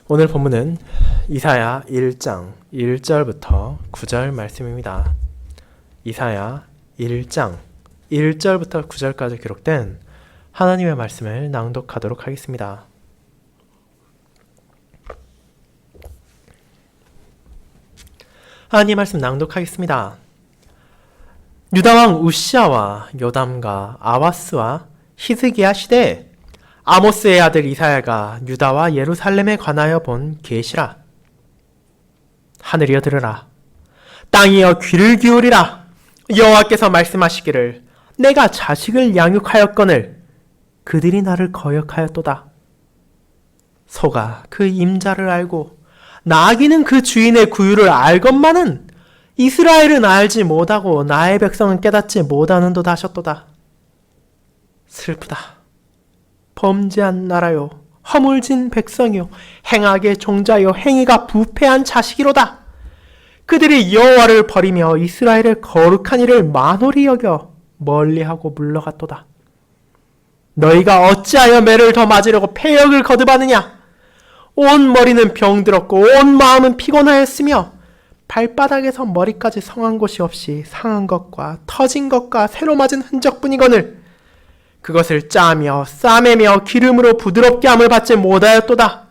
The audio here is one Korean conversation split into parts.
오늘 본문은 이사야 1장 1절부터 9절 말씀입니다. 이사야 1장 1절부터 9절까지 기록된 하나님의 말씀을 낭독하도록 하겠습니다. 하나님 말씀 낭독하겠습니다. 유다왕 우시아와 요담과 아하스와 히스기야 시대에 아모스의 아들 이사야가 유다와 예루살렘에 관하여 본 계시라. 하늘이여 들으라. 땅이여 귀를 기울이라. 여호와께서 말씀하시기를 내가 자식을 양육하였거늘 그들이 나를 거역하였도다. 소가 그 임자를 알고 나귀는 그 주인의 구유를 알건만은 이스라엘은 알지 못하고 나의 백성은 깨닫지 못하는도다 하셨도다. 슬프다. 범죄한 나라요, 허물진 백성이요, 행악의 종자요, 행위가 부패한 자식이로다. 그들이 여호와를 버리며 이스라엘의 거룩한 일을 만홀히 여겨 멀리하고 물러갔도다. 너희가 어찌하여 매를 더 맞으려고 패역을 거듭하느냐? 온 머리는 병들었고 온 마음은 피곤하였으며 발바닥에서 머리까지 성한 곳이 없이 상한 것과 터진 것과 새로 맞은 흔적뿐이거늘 그것을 짜며 싸매며 기름으로 부드럽게 함을 받지 못하였도다.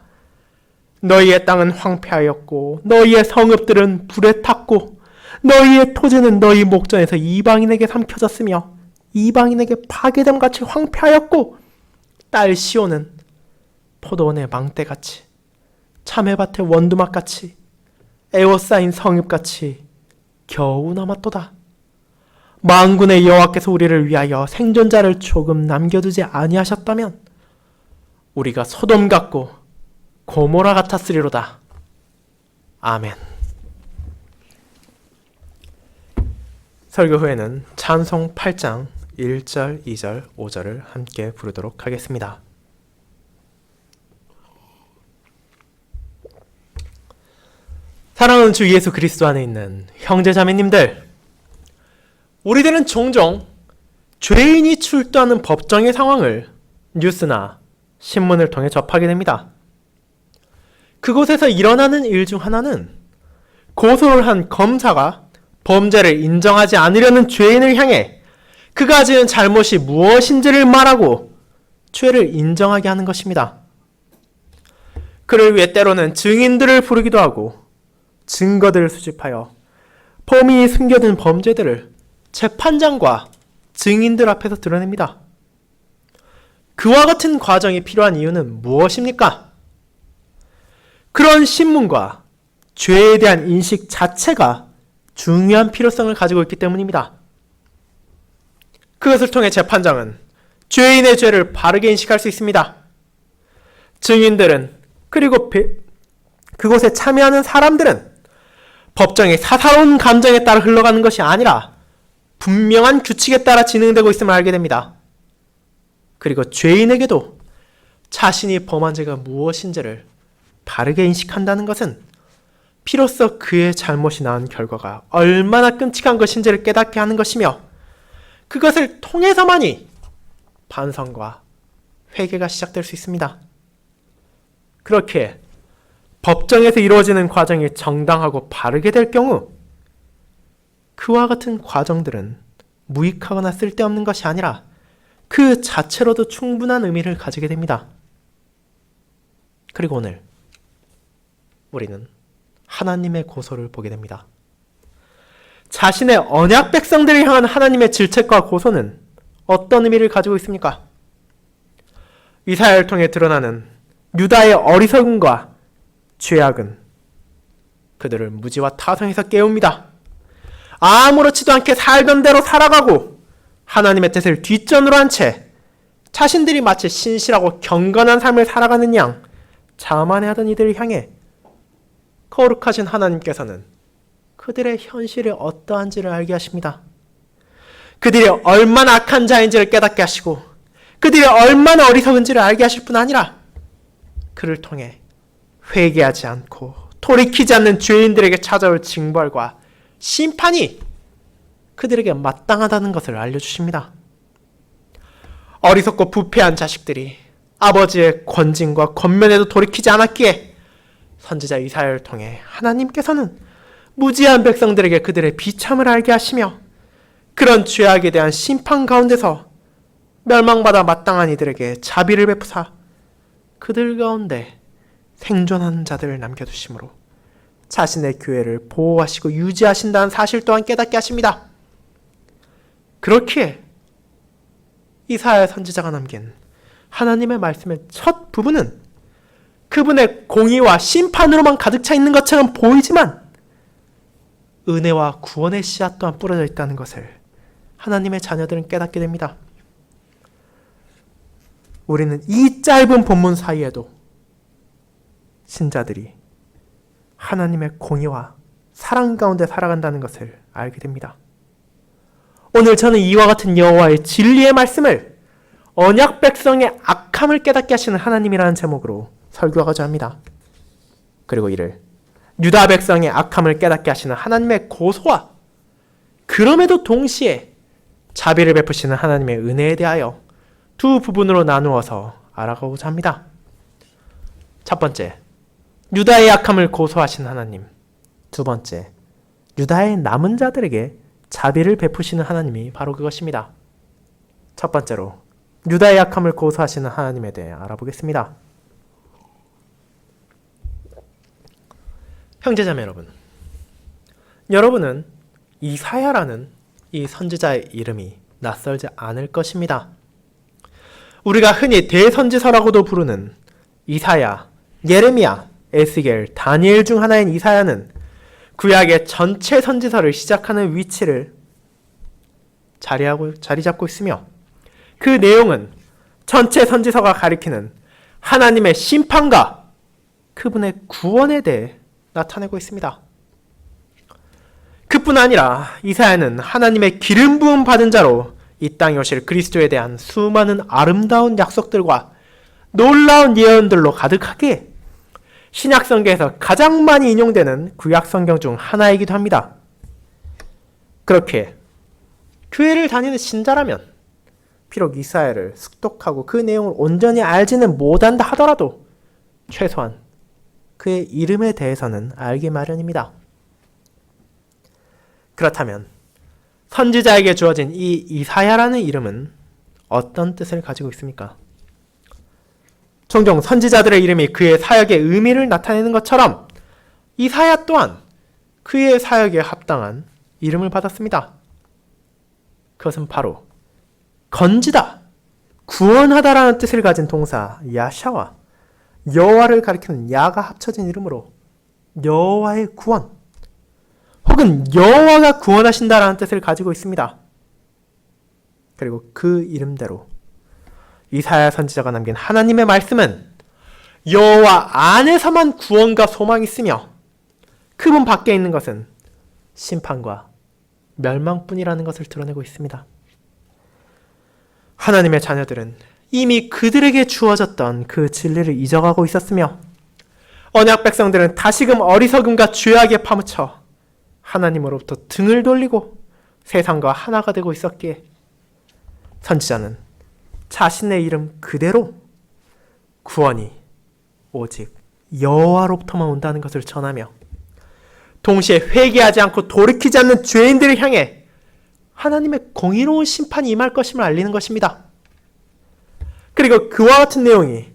너희의 땅은 황폐하였고 너희의 성읍들은 불에 탔고 너희의 토지는 너희 목전에서 이방인에게 삼켜졌으며 이방인에게 파괴됨같이 황폐하였고 딸 시온은 포도원의 망대같이 참외밭의 원두막같이 에워싸인 성읍같이 겨우 남았도다. 만군의 여호와께서 우리를 위하여 생존자를 조금 남겨두지 아니하셨다면 우리가 소돔 같고 고모라 같았으리로다. 아멘. 설교 후에는 찬송 8장 1절, 2절, 5절을 함께 부르도록 하겠습니다. 사랑하는 주 예수 그리스도 안에 있는 형제자매님들, 우리들은 종종 죄인이 출두하는 법정의 상황을 뉴스나 신문을 통해 접하게 됩니다. 그곳에서 일어나는 일 중 하나는 고소를 한 검사가 범죄를 인정하지 않으려는 죄인을 향해 그가 지은 잘못이 무엇인지를 말하고 죄를 인정하게 하는 것입니다. 그를 위해 때로는 증인들을 부르기도 하고 증거들을 수집하여 범인이 숨겨둔 범죄들을 재판장과 증인들 앞에서 드러냅니다. 그와 같은 과정이 필요한 이유는 무엇입니까? 그런 신문과 죄에 대한 인식 자체가 중요한 필요성을 가지고 있기 때문입니다. 그것을 통해 재판장은 죄인의 죄를 바르게 인식할 수 있습니다. 증인들은 그리고 그곳에 참여하는 사람들은 법정의 사사로운 감정에 따라 흘러가는 것이 아니라 분명한 규칙에 따라 진행되고 있음을 알게 됩니다. 그리고 죄인에게도 자신이 범한 죄가 무엇인지를 바르게 인식한다는 것은 비로소 그의 잘못이 낳은 결과가 얼마나 끔찍한 것인지를 깨닫게 하는 것이며 그것을 통해서만이 반성과 회개가 시작될 수 있습니다. 그렇게 법정에서 이루어지는 과정이 정당하고 바르게 될 경우 그와 같은 과정들은 무익하거나 쓸데없는 것이 아니라 그 자체로도 충분한 의미를 가지게 됩니다. 그리고 오늘 우리는 하나님의 고소를 보게 됩니다. 자신의 언약 백성들을 향한 하나님의 질책과 고소는 어떤 의미를 가지고 있습니까? 이사야를 통해 드러나는 유다의 어리석음과 죄악은 그들을 무지와 타성에서 깨웁니다. 아무렇지도 않게 살던 대로 살아가고 하나님의 뜻을 뒷전으로 한 채 자신들이 마치 신실하고 경건한 삶을 살아가는 양 자만해하던 이들을 향해 거룩하신 하나님께서는 그들의 현실이 어떠한지를 알게 하십니다. 그들이 얼마나 악한 자인지를 깨닫게 하시고 그들이 얼마나 어리석은지를 알게 하실 뿐 아니라 그를 통해 회개하지 않고 돌이키지 않는 죄인들에게 찾아올 징벌과 심판이 그들에게 마땅하다는 것을 알려주십니다. 어리석고 부패한 자식들이 아버지의 권징과 권면에도 돌이키지 않았기에 선지자 이사야를 통해 하나님께서는 무지한 백성들에게 그들의 비참을 알게 하시며 그런 죄악에 대한 심판 가운데서 멸망받아 마땅한 이들에게 자비를 베푸사 그들 가운데 생존하는 자들을 남겨두심으로 자신의 교회를 보호하시고 유지하신다는 사실 또한 깨닫게 하십니다. 그렇기에 이사야 선지자가 남긴 하나님의 말씀의 첫 부분은 그분의 공의와 심판으로만 가득 차 있는 것처럼 보이지만 은혜와 구원의 씨앗 또한 뿌려져 있다는 것을 하나님의 자녀들은 깨닫게 됩니다. 우리는 이 짧은 본문 사이에도 신자들이 하나님의 공의와 사랑 가운데 살아간다는 것을 알게 됩니다. 오늘 저는 이와 같은 여호와의 진리의 말씀을 언약 백성의 악함을 깨닫게 하시는 하나님이라는 제목으로 설교하고자 합니다. 그리고 이를 유다 백성의 악함을 깨닫게 하시는 하나님의 고소와 그럼에도 동시에 자비를 베푸시는 하나님의 은혜에 대하여 두 부분으로 나누어서 알아가고자 합니다. 첫 번째, 유다의 악함을 고소하신 하나님. 두 번째, 유다의 남은 자들에게 자비를 베푸시는 하나님이 바로 그것입니다. 첫 번째로 유다의 악함을 고소하시는 하나님에 대해 알아보겠습니다. 형제자매 여러분, 여러분은 이사야라는 이 선지자의 이름이 낯설지 않을 것입니다. 우리가 흔히 대선지서라고도 부르는 이사야, 예레미야, 에스겔, 다니엘 중 하나인 이사야는 구약의 전체 선지서를 시작하는 위치를 자리 잡고 있으며 그 내용은 전체 선지서가 가리키는 하나님의 심판과 그분의 구원에 대해 나타내고 있습니다. 그뿐 아니라 이사야는 하나님의 기름 부음 받은 자로 이 땅에 오실 그리스도에 대한 수많은 아름다운 약속들과 놀라운 예언들로 가득하게 신약성경에서 가장 많이 인용되는 구약성경 중 하나이기도 합니다. 그렇게 교회를 다니는 신자라면 비록 이사야를 숙독하고 그 내용을 온전히 알지는 못한다 하더라도 최소한 그의 이름에 대해서는 알기 마련입니다. 그렇다면 선지자에게 주어진 이 이사야라는 이름은 어떤 뜻을 가지고 있습니까? 종종 선지자들의 이름이 그의 사역의 의미를 나타내는 것처럼 이사야 또한 그의 사역에 합당한 이름을 받았습니다. 그것은 바로 건지다, 구원하다라는 뜻을 가진 동사 야샤와 여호와를 가리키는 야가 합쳐진 이름으로 여호와의 구원 혹은 여호와가 구원하신다라는 뜻을 가지고 있습니다. 그리고 그 이름대로 이사야 선지자가 남긴 하나님의 말씀은 여호와 안에서만 구원과 소망이 있으며 그분 밖에 있는 것은 심판과 멸망뿐이라는 것을 드러내고 있습니다. 하나님의 자녀들은 이미 그들에게 주어졌던 그 진리를 잊어가고 있었으며 언약 백성들은 다시금 어리석음과 죄악에 파묻혀 하나님으로부터 등을 돌리고 세상과 하나가 되고 있었기에 선지자는 자신의 이름 그대로 구원이 오직 여호와로부터만 온다는 것을 전하며 동시에 회개하지 않고 돌이키지 않는 죄인들을 향해 하나님의 공의로운 심판이 임할 것임을 알리는 것입니다. 그리고 그와 같은 내용이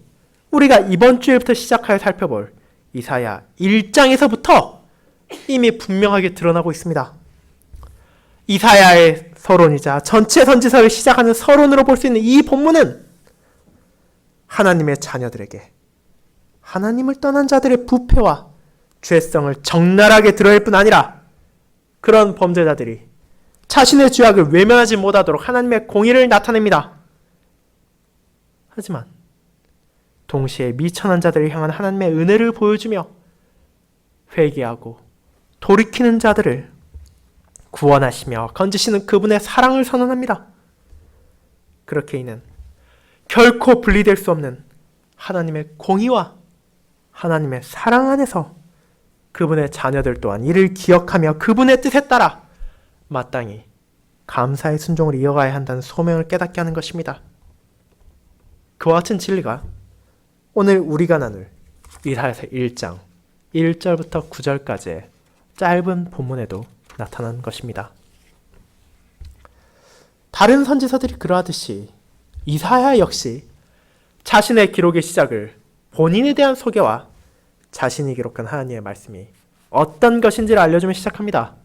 우리가 이번 주에부터 시작하여 살펴볼 이사야 1장에서부터 이미 분명하게 드러나고 있습니다. 이사야의 서론이자 전체 선지서를 시작하는 서론으로 볼 수 있는 이 본문은 하나님의 자녀들에게 하나님을 떠난 자들의 부패와 죄성을 적나라하게 드러낼 뿐 아니라 그런 범죄자들이 자신의 죄악을 외면하지 못하도록 하나님의 공의를 나타냅니다. 하지만 동시에 미천한 자들을 향한 하나님의 은혜를 보여주며 회개하고 돌이키는 자들을 구원하시며 건지시는 그분의 사랑을 선언합니다. 그렇게 이는 결코 분리될 수 없는 하나님의 공의와 하나님의 사랑 안에서 그분의 자녀들 또한 이를 기억하며 그분의 뜻에 따라 마땅히 감사의 순종을 이어가야 한다는 소명을 깨닫게 하는 것입니다. 그와 같은 진리가 오늘 우리가 나눌 이사야서 1장 1절부터 9절까지의 짧은 본문에도 나타난 것입니다. 다른 선지서들이 그러하듯이 이사야 역시 자신의 기록의 시작을 본인에 대한 소개와 자신이 기록한 하나님의 말씀이 어떤 것인지를 알려주며 시작합니다.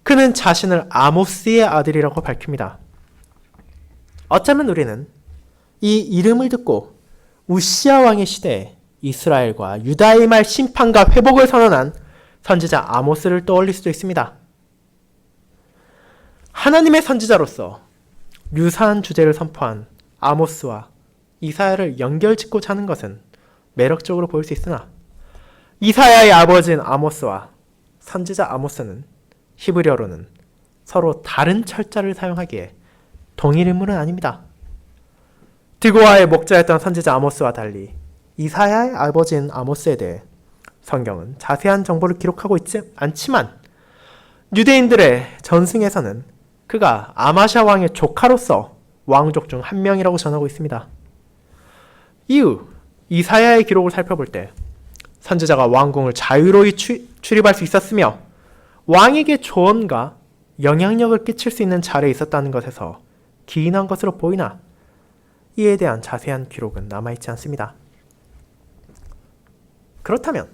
그는 자신을 아모스의 아들이라고 밝힙니다. 어쩌면 우리는 이 이름을 듣고 우시야 왕의 시대에 이스라엘과 유다의 말 심판과 회복을 선언한 선지자 아모스를 떠올릴 수도 있습니다. 하나님의 선지자로서 유사한 주제를 선포한 아모스와 이사야를 연결짓고자 하는 것은 매력적으로 보일 수 있으나 이사야의 아버지인 아모스와 선지자 아모스는 히브리어로는 서로 다른 철자를 사용하기에 동일 인물은 아닙니다. 드고아의 목자였던 선지자 아모스와 달리 이사야의 아버지인 아모스에 대해 성경은 자세한 정보를 기록하고 있지 않지만 유대인들의 전승에서는 그가 아마샤 왕의 조카로서 왕족 중 한 명이라고 전하고 있습니다. 이후 이사야의 기록을 살펴볼 때 선지자가 왕궁을 자유로이 출입할 수 있었으며 왕에게 조언과 영향력을 끼칠 수 있는 자리에 있었다는 것에서 기인한 것으로 보이나 이에 대한 자세한 기록은 남아있지 않습니다. 그렇다면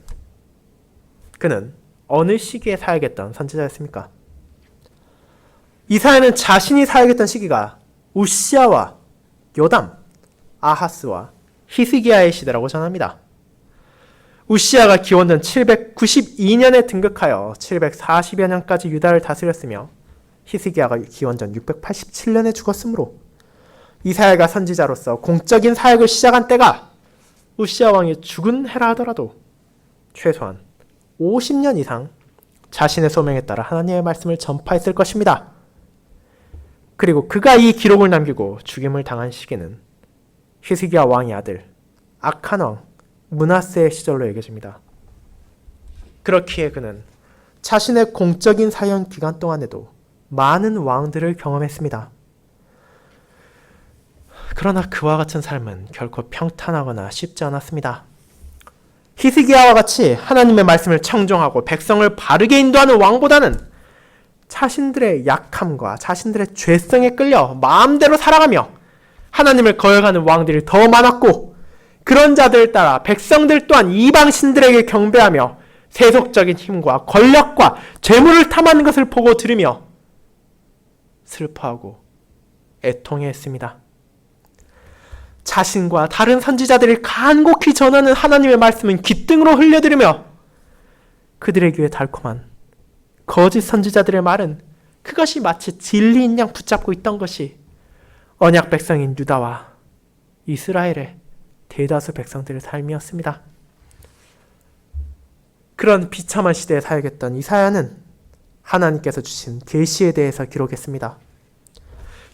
그는 어느 시기에 사역했던 선지자였습니까? 이사야는 자신이 사역했던 시기가 우시야와 요담, 아하스와 히스기야의 시대라고 전합니다. 우시야가 기원전 792년에 등극하여 740여 년까지 유다를 다스렸으며 히스기야가 기원전 687년에 죽었으므로 이사야가 선지자로서 공적인 사역을 시작한 때가 우시야 왕이 죽은 해라 하더라도 최소한 50년 이상 자신의 소명에 따라 하나님의 말씀을 전파했을 것입니다. 그리고 그가 이 기록을 남기고 죽임을 당한 시기는 히스기야 왕의 아들 악한 왕 므낫세의 시절로 여겨집니다. 그렇기에 그는 자신의 공적인 사역 기간 동안에도 많은 왕들을 경험했습니다. 그러나 그와 같은 삶은 결코 평탄하거나 쉽지 않았습니다. 히스기야와 같이 하나님의 말씀을 청종하고 백성을 바르게 인도하는 왕보다는 자신들의 약함과 자신들의 죄성에 끌려 마음대로 살아가며 하나님을 거역하는 왕들이 더 많았고 그런 자들을 따라 백성들 또한 이방신들에게 경배하며 세속적인 힘과 권력과 재물을 탐하는 것을 보고 들으며 슬퍼하고 애통해했습니다. 자신과 다른 선지자들이 간곡히 전하는 하나님의 말씀은 귓등으로 흘려들으며 그들의 귀에 달콤한 거짓 선지자들의 말은 그것이 마치 진리인 양 붙잡고 있던 것이 언약 백성인 유다와 이스라엘의 대다수 백성들의 삶이었습니다. 그런 비참한 시대에 살겠던 이사야는 하나님께서 주신 계시에 대해서 기록했습니다.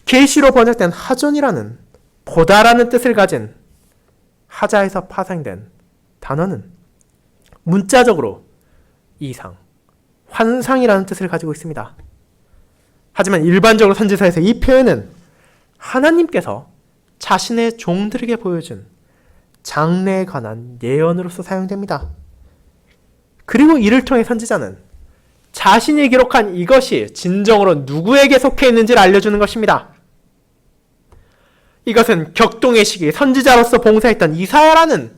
계시로 번역된 하존이라는 보다라는 뜻을 가진 하자에서 파생된 단어는 문자적으로 이상, 환상이라는 뜻을 가지고 있습니다. 하지만 일반적으로 선지서에서 이 표현은 하나님께서 자신의 종들에게 보여준 장래에 관한 예언으로서 사용됩니다. 그리고 이를 통해 선지자는 자신이 기록한 이것이 진정으로 누구에게 속해 있는지를 알려주는 것입니다. 이것은 격동의 시기 선지자로서 봉사했던 이사야라는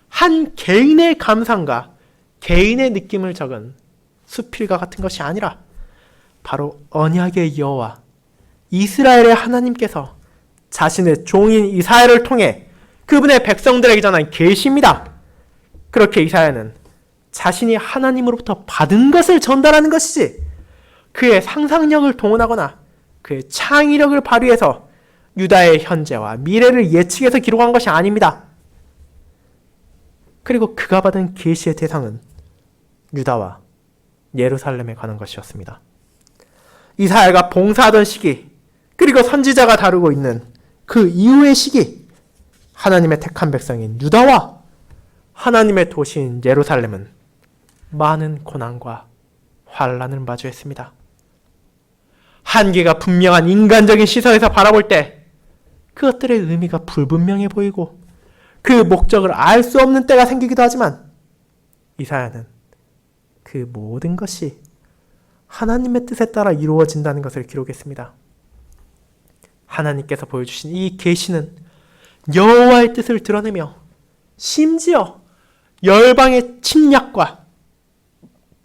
한 개인의 감상과 개인의 느낌을 적은 수필과 같은 것이 아니라 바로 언약의 여호와 이스라엘의 하나님께서 자신의 종인 이사야를 통해 그분의 백성들에게 전한 계시입니다. 그렇게 이사야는 자신이 하나님으로부터 받은 것을 전달하는 것이지 그의 상상력을 동원하거나 그의 창의력을 발휘해서 유다의 현재와 미래를 예측해서 기록한 것이 아닙니다. 그리고 그가 받은 계시의 대상은 유다와 예루살렘에 관한 것이었습니다. 이사야가 봉사하던 시기 그리고 선지자가 다루고 있는 그 이후의 시기 하나님의 택한 백성인 유다와 하나님의 도시인 예루살렘은 많은 고난과 환난을 마주했습니다. 한계가 분명한 인간적인 시선에서 바라볼 때 그것들의 의미가 불분명해 보이고 그 목적을 알 수 없는 때가 생기기도 하지만 이사야는 그 모든 것이 하나님의 뜻에 따라 이루어진다는 것을 기록했습니다. 하나님께서 보여주신 이 계시는 여호와의 뜻을 드러내며 심지어 열방의 침략과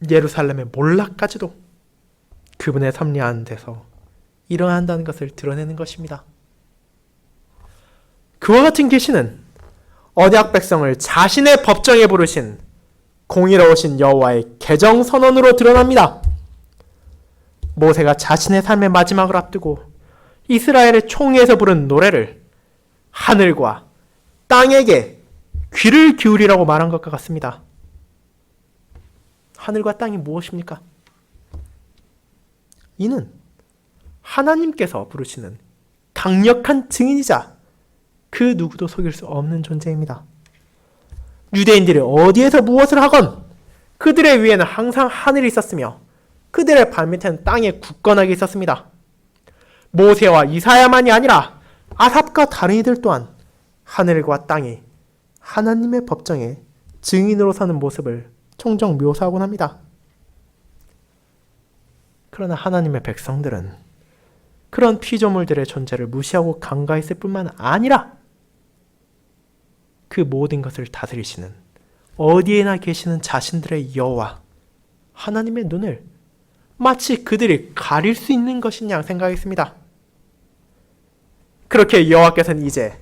예루살렘의 몰락까지도 그분의 섭리 안에서 일어난다는 것을 드러내는 것입니다. 그와 같은 계시는 언약 백성을 자신의 법정에 부르신 공의로우신 여호와의 개정 선언으로 드러납니다. 모세가 자신의 삶의 마지막을 앞두고 이스라엘의 총회에서 부른 노래를 하늘과 땅에게 귀를 기울이라고 말한 것과 같습니다. 하늘과 땅이 무엇입니까? 이는 하나님께서 부르시는 강력한 증인이자 그 누구도 속일 수 없는 존재입니다. 유대인들이 어디에서 무엇을 하건 그들의 위에는 항상 하늘이 있었으며 그들의 발밑에는 땅에 굳건하게 있었습니다. 모세와 이사야만이 아니라 아삽과 다른 이들 또한 하늘과 땅이 하나님의 법정에 증인으로 서는 모습을 종종 묘사하곤 합니다. 그러나 하나님의 백성들은 그런 피조물들의 존재를 무시하고 간과했을 뿐만 아니라 그 모든 것을 다스리시는 어디에나 계시는 자신들의 여호와 하나님의 눈을 마치 그들이 가릴 수 있는 것이냐 생각했습니다. 그렇게 여호와께서는 이제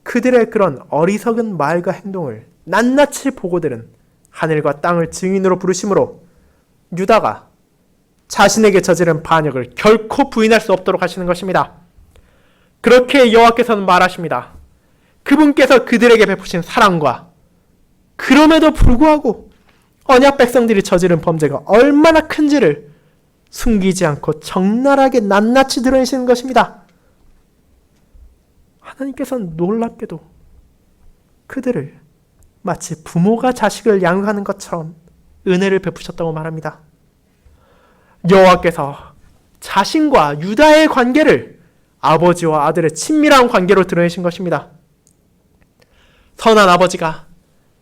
그들의 그런 어리석은 말과 행동을 낱낱이 보고들은 하늘과 땅을 증인으로 부르심으로 유다가 자신에게 저지른 반역을 결코 부인할 수 없도록 하시는 것입니다. 그렇게 여호와께서는 말하십니다. 그분께서 그들에게 베푸신 사랑과 그럼에도 불구하고 언약 백성들이 저지른 범죄가 얼마나 큰지를 숨기지 않고 적나라하게 낱낱이 드러내시는 것입니다. 하나님께서는 놀랍게도 그들을 마치 부모가 자식을 양육하는 것처럼 은혜를 베푸셨다고 말합니다. 여호와께서 자신과 유다의 관계를 아버지와 아들의 친밀한 관계로 드러내신 것입니다. 선한 아버지가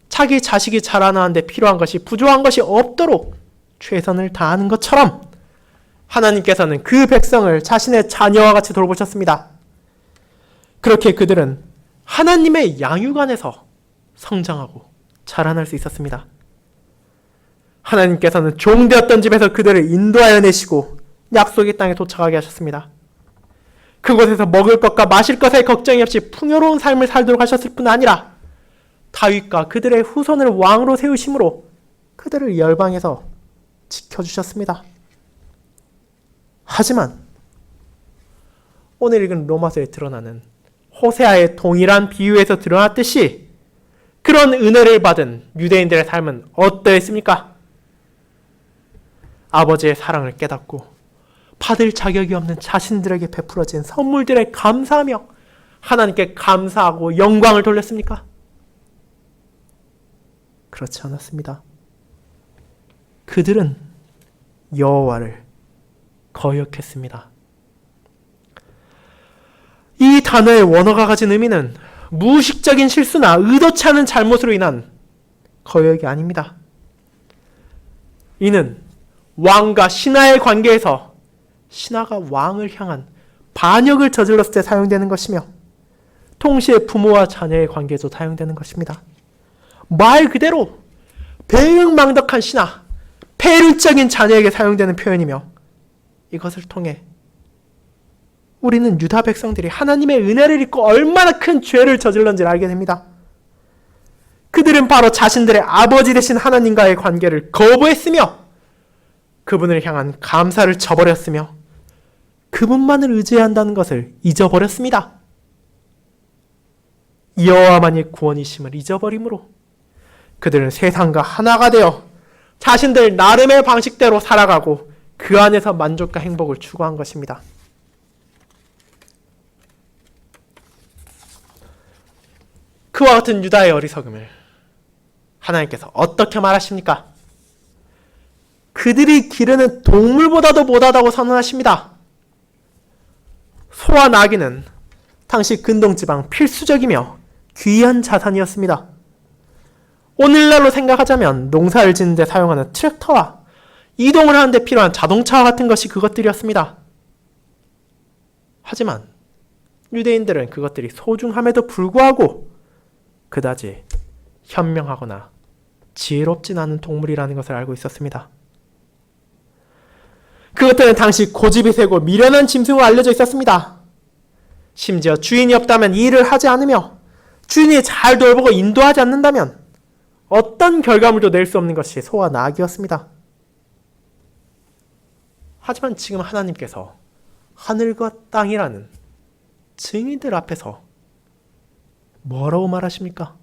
자기 자식이 자라나는데 필요한 것이 부족한 것이 없도록 최선을 다하는 것처럼 하나님께서는 그 백성을 자신의 자녀와 같이 돌보셨습니다. 그렇게 그들은 하나님의 양육 안에서 성장하고 자라날 수 있었습니다. 하나님께서는 종되었던 집에서 그들을 인도하여 내시고 약속의 땅에 도착하게 하셨습니다. 그곳에서 먹을 것과 마실 것에 걱정이 없이 풍요로운 삶을 살도록 하셨을 뿐 아니라 다윗과 그들의 후손을 왕으로 세우심으로 그들을 열방에서 지켜주셨습니다. 하지만 오늘 읽은 로마서에 드러나는 호세아의 동일한 비유에서 드러났듯이 그런 은혜를 받은 유대인들의 삶은 어떠했습니까? 아버지의 사랑을 깨닫고 받을 자격이 없는 자신들에게 베풀어진 선물들에 감사하며 하나님께 감사하고 영광을 돌렸습니까? 그렇지 않았습니다. 그들은 여호와를 거역했습니다. 이 단어의 원어가 가진 의미는 무의식적인 실수나 의도치 않은 잘못으로 인한 거역이 아닙니다. 이는 왕과 신하의 관계에서 신하가 왕을 향한 반역을 저질렀을 때 사용되는 것이며 동시에 부모와 자녀의 관계에도 사용되는 것입니다. 말 그대로 배은망덕한 신하, 폐륜적인 자녀에게 사용되는 표현이며 이것을 통해 우리는 유다 백성들이 하나님의 은혜를 잊고 얼마나 큰 죄를 저질렀는지를 알게 됩니다. 그들은 바로 자신들의 아버지 되신 하나님과의 관계를 거부했으며 그분을 향한 감사를 저버렸으며 그분만을 의지해야 한다는 것을 잊어버렸습니다. 여호와만이 구원이심을 잊어버림으로 그들은 세상과 하나가 되어 자신들 나름의 방식대로 살아가고 그 안에서 만족과 행복을 추구한 것입니다. 그와 같은 유다의 어리석음을 하나님께서 어떻게 말하십니까? 그들이 기르는 동물보다도 못하다고 선언하십니다. 소와 나귀는 당시 근동지방 필수적이며 귀한 자산이었습니다. 오늘날로 생각하자면 농사를 짓는 데 사용하는 트랙터와 이동을 하는 데 필요한 자동차와 같은 것이 그것들이었습니다. 하지만 유대인들은 그것들이 소중함에도 불구하고 그다지 현명하거나 지혜롭진 않은 동물이라는 것을 알고 있었습니다. 그것들은 당시 고집이 세고 미련한 짐승으로 알려져 있었습니다. 심지어 주인이 없다면 이 일을 하지 않으며 주인이 잘 돌보고 인도하지 않는다면 어떤 결과물도 낼 수 없는 것이 소와 나귀였습니다. 하지만 지금 하나님께서 하늘과 땅이라는 증인들 앞에서 뭐라고 말하십니까?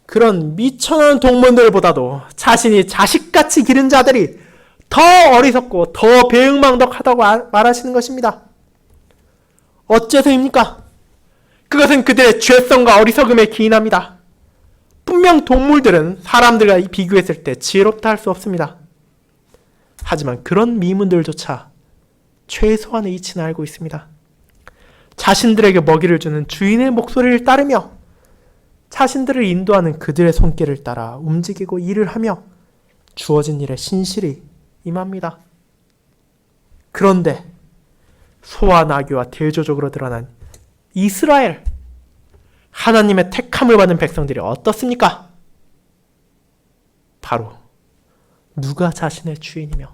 그런 미천한 동물들보다도 자신이 자식같이 기른 자들이 더 어리석고 더 배은망덕하다고 말하시는 것입니다. 어째서입니까? 그것은 그들의 죄성과 어리석음에 기인합니다. 분명 동물들은 사람들과 비교했을 때 지혜롭다 할 수 없습니다. 하지만 그런 미문들조차 최소한의 이치는 알고 있습니다. 자신들에게 먹이를 주는 주인의 목소리를 따르며 자신들을 인도하는 그들의 손길을 따라 움직이고 일을 하며 주어진 일에 신실히 임합니다. 그런데 소와 나귀와 대조적으로 드러난 이스라엘, 하나님의 택함을 받은 백성들이 어떻습니까? 바로 누가 자신의 주인이며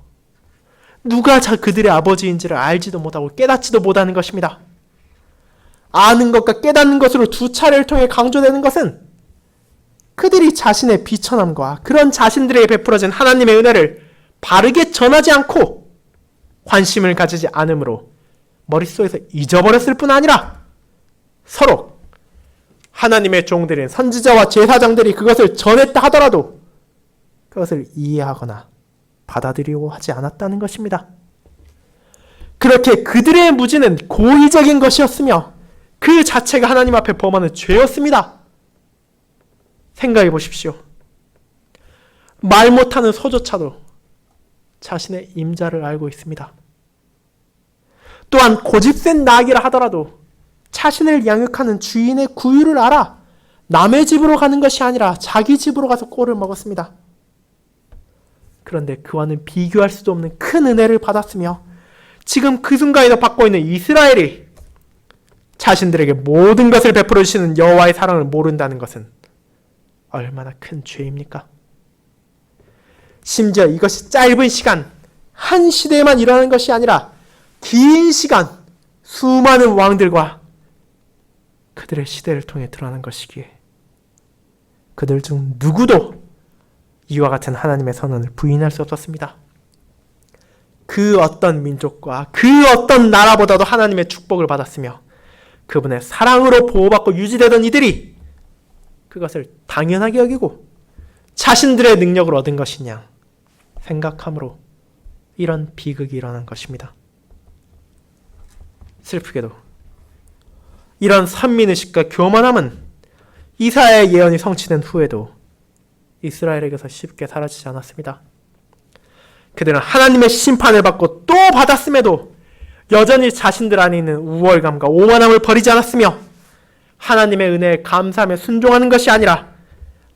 누가 그들의 아버지인지를 알지도 못하고 깨닫지도 못하는 것입니다. 아는 것과 깨닫는 것으로 두 차례를 통해 강조되는 것은 그들이 자신의 비천함과 그런 자신들에게 베풀어진 하나님의 은혜를 바르게 전하지 않고 관심을 가지지 않으므로 머릿속에서 잊어버렸을 뿐 아니라 서로 하나님의 종들인 선지자와 제사장들이 그것을 전했다 하더라도 그것을 이해하거나 받아들이고 하지 않았다는 것입니다. 그렇게 그들의 무지는 고의적인 것이었으며 그 자체가 하나님 앞에 범하는 죄였습니다. 생각해 보십시오. 말 못하는 소조차도 자신의 임자를 알고 있습니다. 또한 고집센 나귀라 하더라도 자신을 양육하는 주인의 구유를 알아 남의 집으로 가는 것이 아니라 자기 집으로 가서 꼴을 먹었습니다. 그런데 그와는 비교할 수도 없는 큰 은혜를 받았으며 지금 그 순간에도 받고 있는 이스라엘이 자신들에게 모든 것을 베풀어 주시는 여호와의 사랑을 모른다는 것은 얼마나 큰 죄입니까? 심지어 이것이 짧은 시간, 한 시대에만 일어나는 것이 아니라 긴 시간, 수많은 왕들과 그들의 시대를 통해 드러난 것이기에 그들 중 누구도 이와 같은 하나님의 선언을 부인할 수 없었습니다. 그 어떤 민족과 그 어떤 나라보다도 하나님의 축복을 받았으며 그분의 사랑으로 보호받고 유지되던 이들이 그것을 당연하게 여기고 자신들의 능력을 얻은 것이냐 생각함으로 이런 비극이 일어난 것입니다. 슬프게도 이런 선민의식과 교만함은 이사야의 예언이 성취된 후에도 이스라엘에게서 쉽게 사라지지 않았습니다. 그들은 하나님의 심판을 받고 또 받았음에도 여전히 자신들 안에 있는 우월감과 오만함을 버리지 않았으며 하나님의 은혜에 감사하며 순종하는 것이 아니라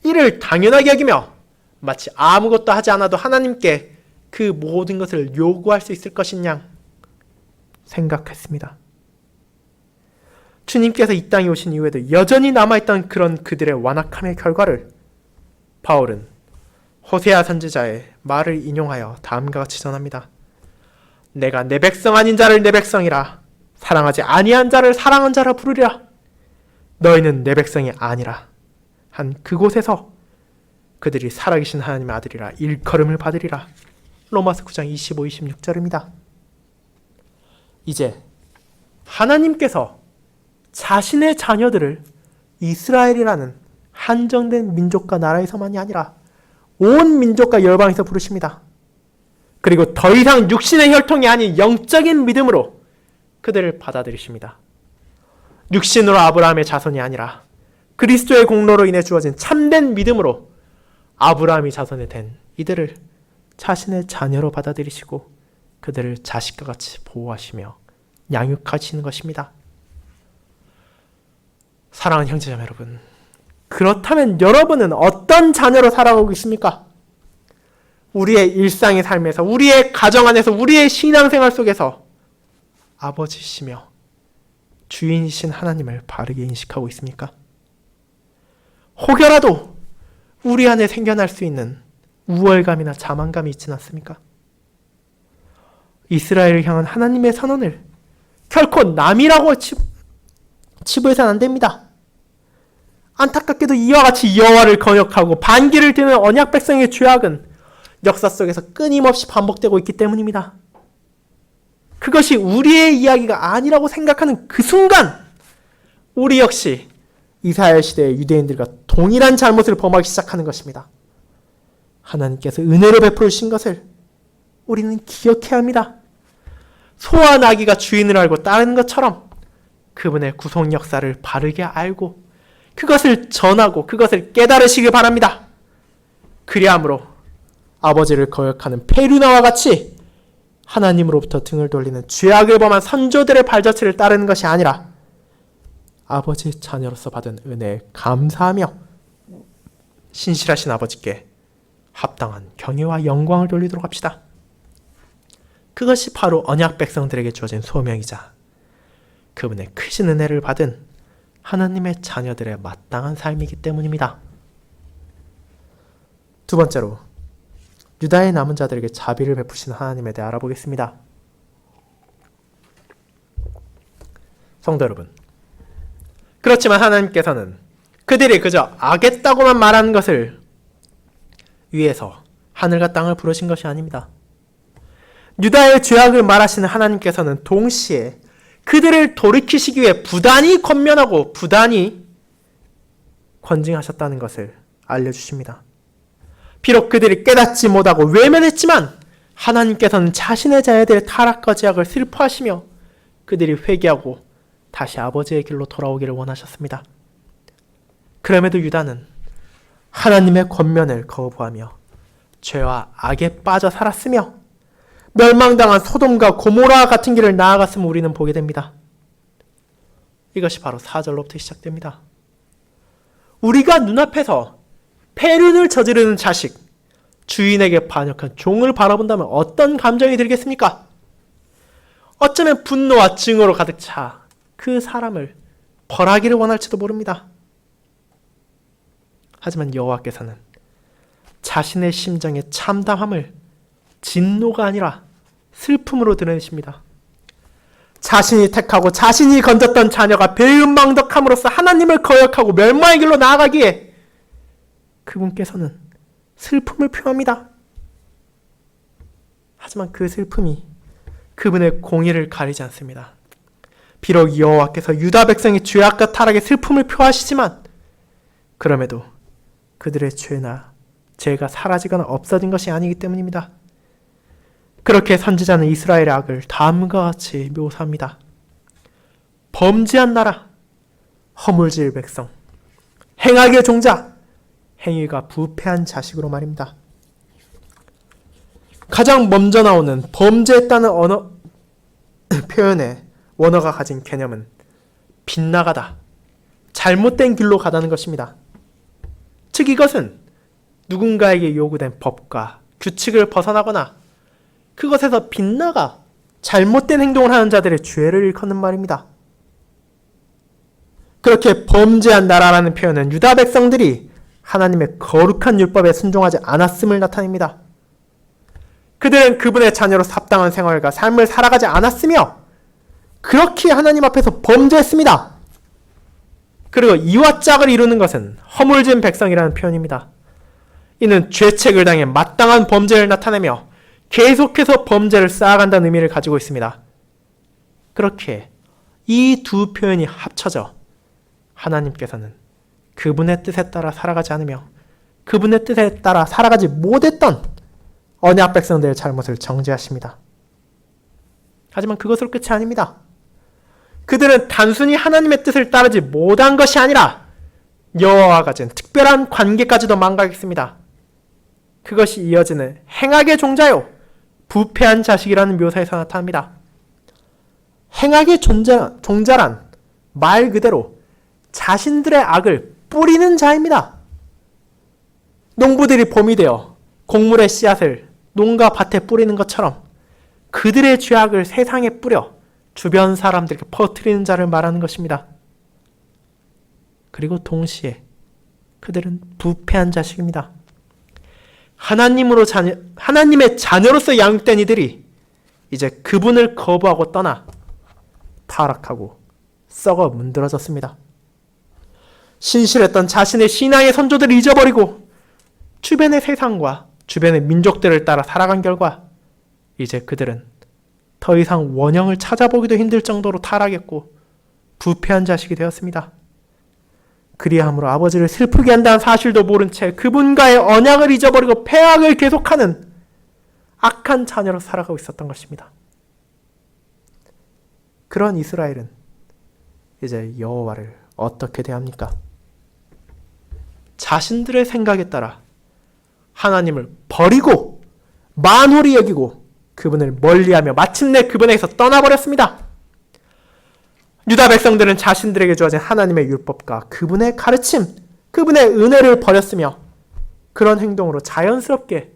이를 당연하게 여기며 마치 아무것도 하지 않아도 하나님께 그 모든 것을 요구할 수 있을 것인 양 생각했습니다. 주님께서 이 땅에 오신 이후에도 여전히 남아있던 그런 그들의 완악함의 결과를 바울은 호세아 선지자의 말을 인용하여 다음과 같이 전합니다. 내가 내 백성 아닌 자를 내 백성이라 사랑하지 아니한 자를 사랑한 자라 부르리라. 너희는 내 백성이 아니라 한 그곳에서 그들이 살아계신 하나님의 아들이라 일컬음을 받으리라. 로마서 9장 25, 26절입니다. 이제 하나님께서 자신의 자녀들을 이스라엘이라는 한정된 민족과 나라에서만이 아니라 온 민족과 열방에서 부르십니다. 그리고 더 이상 육신의 혈통이 아닌 영적인 믿음으로 그들을 받아들이십니다. 육신으로 아브라함의 자손이 아니라 그리스도의 공로로 인해 주어진 참된 믿음으로 아브라함이 자손이 된 이들을 자신의 자녀로 받아들이시고 그들을 자식과 같이 보호하시며 양육하시는 것입니다. 사랑하는 형제자매 여러분, 그렇다면 여러분은 어떤 자녀로 살아가고 계십니까? 우리의 일상의 삶에서, 우리의 가정 안에서, 우리의 신앙생활 속에서 아버지시며 주인이신 하나님을 바르게 인식하고 있습니까? 혹여라도 우리 안에 생겨날 수 있는 우월감이나 자만감이 있지는 않습니까? 이스라엘을 향한 하나님의 선언을 결코 남이라고 치부해서는 안 됩니다. 안타깝게도 이와 같이 여호와를 거역하고 반기를 드는 언약 백성의 죄악은 역사 속에서 끊임없이 반복되고 있기 때문입니다. 그것이 우리의 이야기가 아니라고 생각하는 그 순간 우리 역시 이스라엘 시대의 유대인들과 동일한 잘못을 범하기 시작하는 것입니다. 하나님께서 은혜로 베풀으신 것을 우리는 기억해야 합니다. 소와 나귀가 주인을 알고 따르는 것처럼 그분의 구속 역사를 바르게 알고 그것을 전하고 그것을 깨달으시길 바랍니다. 그리함으로 아버지를 거역하는 페루나와 같이 하나님으로부터 등을 돌리는 죄악을 범한 선조들의 발자취를 따르는 것이 아니라 아버지의 자녀로서 받은 은혜에 감사하며 신실하신 아버지께 합당한 경외와 영광을 돌리도록 합시다. 그것이 바로 언약 백성들에게 주어진 소명이자 그분의 크신 은혜를 받은 하나님의 자녀들의 마땅한 삶이기 때문입니다. 두 번째로 유다의 남은 자들에게 자비를 베푸신 하나님에 대해 알아보겠습니다. 성도 여러분, 그렇지만 하나님께서는 그들이 그저 악했다고만 말하는 것을 위해서 하늘과 땅을 부르신 것이 아닙니다. 유다의 죄악을 말하시는 하나님께서는 동시에 그들을 돌이키시기 위해 부단히 권면하고 부단히 권징하셨다는 것을 알려주십니다. 비록 그들이 깨닫지 못하고 외면했지만 하나님께서는 자신의 자녀들의 타락과 죄악을 슬퍼하시며 그들이 회개하고 다시 아버지의 길로 돌아오기를 원하셨습니다. 그럼에도 유다는 하나님의 권면을 거부하며 죄와 악에 빠져 살았으며 멸망당한 소돔과 고모라 같은 길을 나아갔음을 우리는 보게 됩니다. 이것이 바로 4절로부터 시작됩니다. 우리가 눈앞에서 폐륜을 저지르는 자식, 주인에게 반역한 종을 바라본다면 어떤 감정이 들겠습니까? 어쩌면 분노와 증오로 가득 차 그 사람을 벌하기를 원할지도 모릅니다. 하지만 여호와께서는 자신의 심정의 참담함을 진노가 아니라 슬픔으로 드러내십니다. 자신이 택하고 자신이 건졌던 자녀가 배은망덕함으로써 하나님을 거역하고 멸망의 길로 나아가기에 그분께서는 슬픔을 표합니다. 하지만 그 슬픔이 그분의 공의를 가리지 않습니다. 비록 여호와께서 유다 백성의 죄악과 타락의 슬픔을 표하시지만 그럼에도 그들의 죄나 죄가 사라지거나 없어진 것이 아니기 때문입니다. 그렇게 선지자는 이스라엘의 악을 다음과 같이 묘사합니다. 범죄한 나라, 허물질 백성, 행악의 종자, 행위가 부패한 자식으로 말입니다. 가장 먼저 나오는 범죄했다는 표현의 원어가 가진 개념은 빗나가다, 잘못된 길로 가다는 것입니다. 즉 이것은 누군가에게 요구된 법과 규칙을 벗어나거나 그것에서 빗나가 잘못된 행동을 하는 자들의 죄를 일컫는 말입니다. 그렇게 범죄한 나라라는 표현은 유다 백성들이 하나님의 거룩한 율법에 순종하지 않았음을 나타냅니다. 그들은 그분의 자녀로 합당한 생활과 삶을 살아가지 않았으며 그렇게 하나님 앞에서 범죄했습니다. 그리고 이와 짝을 이루는 것은 허물진 백성이라는 표현입니다. 이는 죄책을 당해 마땅한 범죄를 나타내며 계속해서 범죄를 쌓아간다는 의미를 가지고 있습니다. 그렇게 이 두 표현이 합쳐져 하나님께서는 그분의 뜻에 따라 살아가지 않으며 그분의 뜻에 따라 살아가지 못했던 언약 백성들의 잘못을 정죄하십니다. 하지만 그것으로 끝이 아닙니다. 그들은 단순히 하나님의 뜻을 따르지 못한 것이 아니라 여호와와 가진 특별한 관계까지도 망각했습니다. 그것이 이어지는 행악의 종자요 부패한 자식이라는 묘사에서 나타납니다. 행악의 종자란 말 그대로 자신들의 악을 뿌리는 자입니다. 농부들이 봄이 되어 곡물의 씨앗을 농가 밭에 뿌리는 것처럼 그들의 죄악을 세상에 뿌려 주변 사람들에게 퍼뜨리는 자를 말하는 것입니다. 그리고 동시에 그들은 부패한 자식입니다. 하나님의 자녀로서 양육된 이들이 이제 그분을 거부하고 떠나 타락하고 썩어 문드러졌습니다. 신실했던 자신의 신앙의 선조들을 잊어버리고 주변의 세상과 주변의 민족들을 따라 살아간 결과 이제 그들은 더 이상 원형을 찾아보기도 힘들 정도로 타락했고 부패한 자식이 되었습니다. 그리함으로 아버지를 슬프게 한다는 사실도 모른 채 그분과의 언약을 잊어버리고 패악을 계속하는 악한 자녀로 살아가고 있었던 것입니다. 그런 이스라엘은 이제 여호와를 어떻게 대합니까? 자신들의 생각에 따라 하나님을 버리고 만홀히 여기고 그분을 멀리하며 마침내 그분에게서 떠나버렸습니다. 유다 백성들은 자신들에게 주어진 하나님의 율법과 그분의 가르침, 그분의 은혜를 버렸으며 그런 행동으로 자연스럽게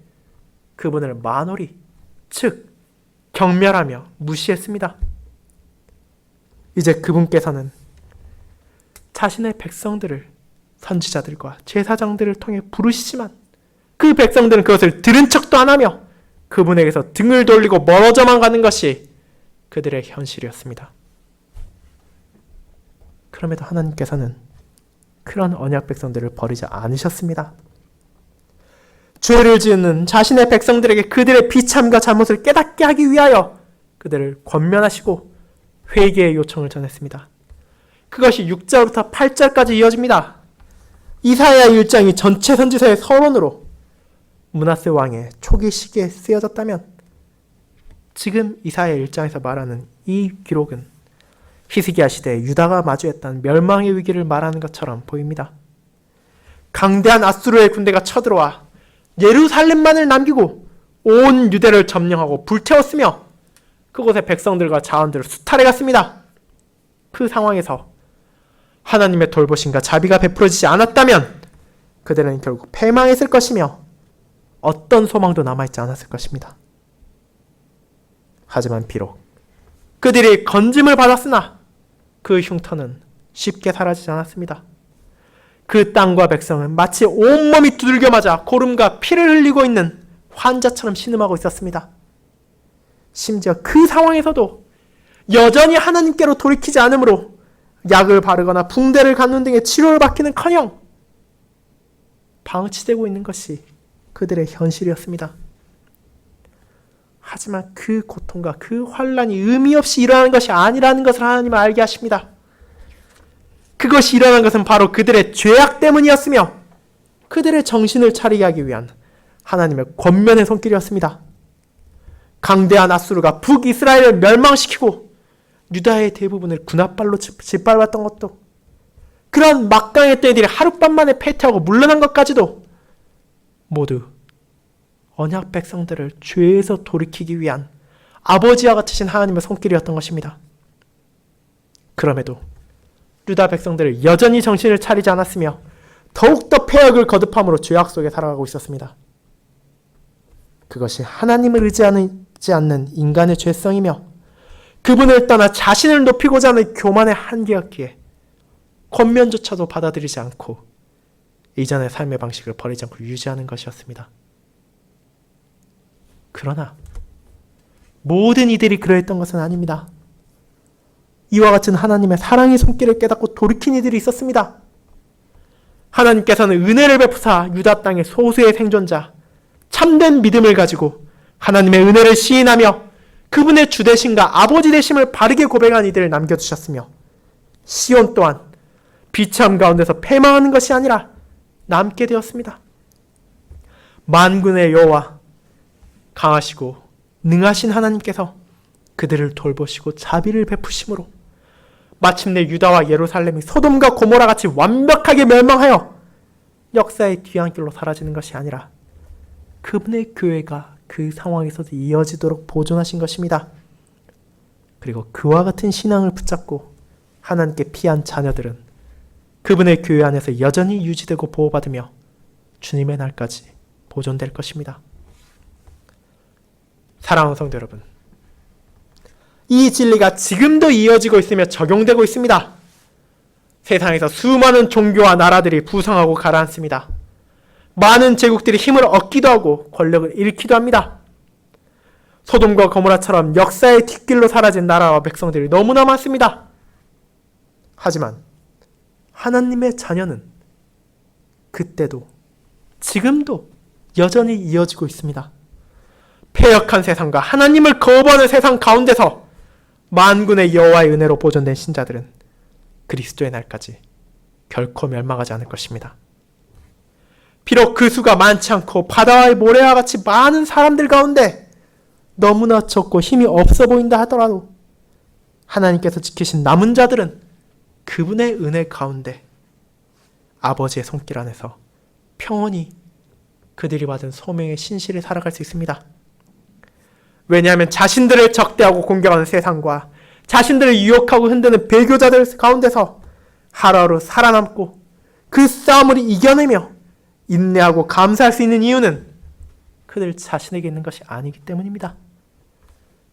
그분을 만홀히, 즉 경멸하며 무시했습니다. 이제 그분께서는 자신의 백성들을 선지자들과 제사장들을 통해 부르시지만 그 백성들은 그것을 들은 척도 안 하며 그분에게서 등을 돌리고 멀어져만 가는 것이 그들의 현실이었습니다. 그럼에도 하나님께서는 그런 언약 백성들을 버리지 않으셨습니다. 죄를 지은 자신의 백성들에게 그들의 비참과 잘못을 깨닫게 하기 위하여 그들을 권면하시고 회개의 요청을 전했습니다. 그것이 6절부터 8절까지 이어집니다. 이사야 1장이 전체 선지서의 서론으로 므낫세 왕의 초기 시기에 쓰여졌다면 지금 이사야 1장에서 말하는 이 기록은 히스기야 시대에 유다가 마주했던 멸망의 위기를 말하는 것처럼 보입니다. 강대한 아수르의 군대가 쳐들어와 예루살렘만을 남기고 온 유대를 점령하고 불태웠으며 그곳의 백성들과 자원들을 수탈해 갔습니다. 그 상황에서 하나님의 돌보심과 자비가 베풀어지지 않았다면 그들은 결국 패망했을 것이며 어떤 소망도 남아있지 않았을 것입니다. 하지만 비록 그들이 건짐을 받았으나 그 흉터는 쉽게 사라지지 않았습니다. 그 땅과 백성은 마치 온몸이 두들겨 맞아 고름과 피를 흘리고 있는 환자처럼 신음하고 있었습니다. 심지어 그 상황에서도 여전히 하나님께로 돌이키지 않으므로 약을 바르거나 붕대를 갖는 등의 치료를 받기는커녕 방치되고 있는 것이 그들의 현실이었습니다. 하지만 그 고통과 그 환란이 의미 없이 일어나는 것이 아니라는 것을 하나님은 알게 하십니다. 그것이 일어난 것은 바로 그들의 죄악 때문이었으며 그들의 정신을 차리게 하기 위한 하나님의 권면의 손길이었습니다. 강대한 아수르가 북이스라엘을 멸망시키고 유다의 대부분을 군합발로 짓밟았던 것도, 그런 막강의 때들이 하룻밤만에 패퇴하고 물러난 것까지도 모두 언약 백성들을 죄에서 돌이키기 위한 아버지와 같으신 하나님의 손길이었던 것입니다. 그럼에도 유다 백성들은 여전히 정신을 차리지 않았으며 더욱더 패역을 거듭함으로 죄악 속에 살아가고 있었습니다. 그것이 하나님을 의지하지 않는 인간의 죄성이며 그분을 떠나 자신을 높이고자 하는 교만의 한계였기에 권면조차도 받아들이지 않고 이전의 삶의 방식을 버리지 않고 유지하는 것이었습니다. 그러나 모든 이들이 그러했던 것은 아닙니다. 이와 같은 하나님의 사랑의 손길을 깨닫고 돌이킨 이들이 있었습니다. 하나님께서는 은혜를 베푸사 유다 땅의 소수의 생존자, 참된 믿음을 가지고 하나님의 은혜를 시인하며 그분의 주되심과 아버지 되심을 바르게 고백한 이들을 남겨두셨으며 시온 또한 비참 가운데서 패망하는 것이 아니라 남게 되었습니다. 만군의 여호와, 강하시고 능하신 하나님께서 그들을 돌보시고 자비를 베푸심으로 마침내 유다와 예루살렘이 소돔과 고모라 같이 완벽하게 멸망하여 역사의 뒤안길로 사라지는 것이 아니라 그분의 교회가 그 상황에서도 이어지도록 보존하신 것입니다. 그리고 그와 같은 신앙을 붙잡고 하나님께 피한 자녀들은 그분의 교회 안에서 여전히 유지되고 보호받으며 주님의 날까지 보존될 것입니다. 사랑하는 성도 여러분, 이 진리가 지금도 이어지고 있으며 적용되고 있습니다. 세상에서 수많은 종교와 나라들이 부상하고 가라앉습니다. 많은 제국들이 힘을 얻기도 하고 권력을 잃기도 합니다. 소돔과 고모라처럼 역사의 뒷길로 사라진 나라와 백성들이 너무나 많습니다. 하지만 하나님의 자녀는 그때도 지금도 여전히 이어지고 있습니다. 패역한 세상과 하나님을 거부하는 세상 가운데서 만군의 여호와의 은혜로 보존된 신자들은 그리스도의 날까지 결코 멸망하지 않을 것입니다. 비록 그 수가 많지 않고 바다와의 모래와 같이 많은 사람들 가운데 너무나 적고 힘이 없어 보인다 하더라도 하나님께서 지키신 남은 자들은 그분의 은혜 가운데 아버지의 손길 안에서 평온히 그들이 받은 소명의 신실히 살아갈 수 있습니다. 왜냐하면 자신들을 적대하고 공격하는 세상과 자신들을 유혹하고 흔드는 배교자들 가운데서 하루하루 살아남고 그 싸움을 이겨내며 인내하고 감사할 수 있는 이유는 그들 자신에게 있는 것이 아니기 때문입니다.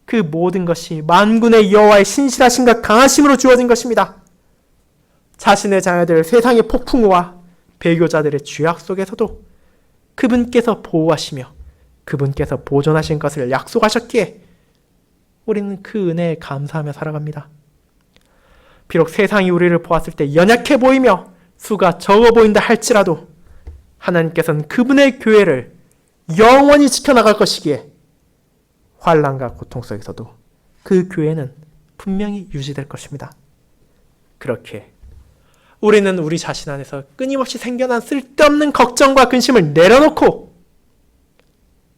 그 모든 것이 만군의 여호와의 신실하심과 강하심으로 주어진 것입니다. 자신의 자녀들 세상의 폭풍우와 배교자들의 죄악 속에서도 그분께서 보호하시며 그분께서 보존하신 것을 약속하셨기에 우리는 그 은혜에 감사하며 살아갑니다. 비록 세상이 우리를 보았을 때 연약해 보이며 수가 적어 보인다 할지라도 하나님께서는 그분의 교회를 영원히 지켜나갈 것이기에 환난과 고통 속에서도 그 교회는 분명히 유지될 것입니다. 그렇게 우리는 우리 자신 안에서 끊임없이 생겨난 쓸데없는 걱정과 근심을 내려놓고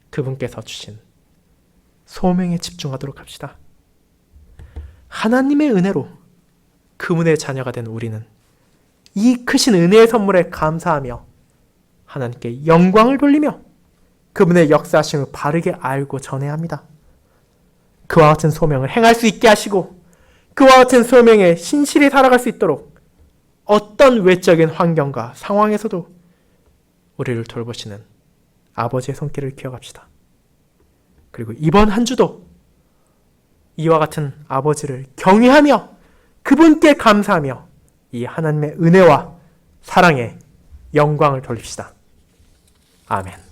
그분께서 주신 소명에 집중하도록 합시다. 하나님의 은혜로 그분의 자녀가 된 우리는 이 크신 은혜의 선물에 감사하며 하나님께 영광을 돌리며 그분의 역사하심을 바르게 알고 전해야 합니다. 그와 같은 소명을 행할 수 있게 하시고 그와 같은 소명에 신실히 살아갈 수 있도록 어떤 외적인 환경과 상황에서도 우리를 돌보시는 아버지의 손길을 기억합시다. 그리고 이번 한 주도 이와 같은 아버지를 경외하며 그분께 감사하며 이 하나님의 은혜와 사랑에 영광을 돌립시다. 아멘.